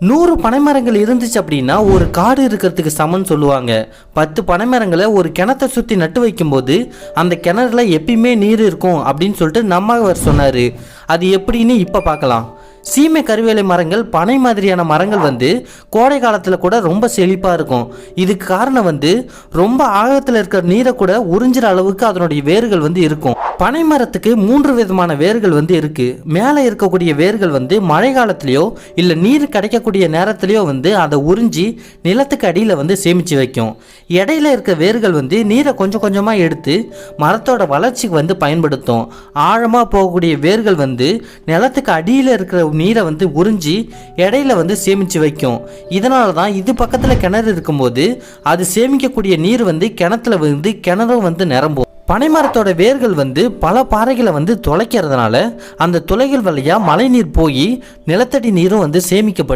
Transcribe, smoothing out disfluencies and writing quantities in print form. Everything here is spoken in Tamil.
100 பனைமரங்கள் இருந்துச்சு அப்படின்னா ஒரு காடு இருக்கிறதுக்கு சமன்னு சொல்லுவாங்க. 10 பனைமரங்களை ஒரு கிணத்தை சுற்றி நட்டு வைக்கும்போது அந்த கிணறுல எப்பயுமே நீர் இருக்கும் அப்படின்னு சொல்லிட்டு நம்மவர் சொன்னார். அது எப்படின்னு இப்போ பார்க்கலாம். சீமை கருவேலை மரங்கள், பனை மாதிரியான மரங்கள் கோடை காலத்தில் கூட ரொம்ப செழிப்பாக இருக்கும். இதுக்கு காரணம் ரொம்ப ஆழத்தில் இருக்கிற நீரை கூட உறிஞ்சிற அளவுக்கு அதனுடைய வேர்கள் இருக்கும். பனை மரத்துக்கு 3 விதமான வேர்கள் இருக்கு. மேலே இருக்கக்கூடிய வேர்கள் மழை காலத்திலேயோ இல்லை நீர் கிடைக்கக்கூடிய நேரத்திலேயோ அதை உறிஞ்சி நிலத்துக்கு அடியில் சேமித்து வைக்கும். இடையில இருக்க வேர்கள் நீரை கொஞ்சம் கொஞ்சமாக எடுத்து மரத்தோட வளர்ச்சிக்கு பயன்படுத்தும். ஆழமாக போகக்கூடிய வேர்கள் நிலத்துக்கு அடியில் இருக்கிற நீரை உறிஞ்சி இடையில சேமிச்சு வைக்கும். இதனால தான் இது பக்கத்தில் கிணறு இருக்கும்போது அது சேமிக்கக்கூடிய நீர் கிணத்துல கிணறும் நிரம்பும். பனைமரத்தோட வேர்கள் பல பாறைகளை துளைக்கிறதுனால அந்த துளைகள் வழியா மழை நீர் போய் நிலத்தடி நீரும் சேமிக்கப்படும்.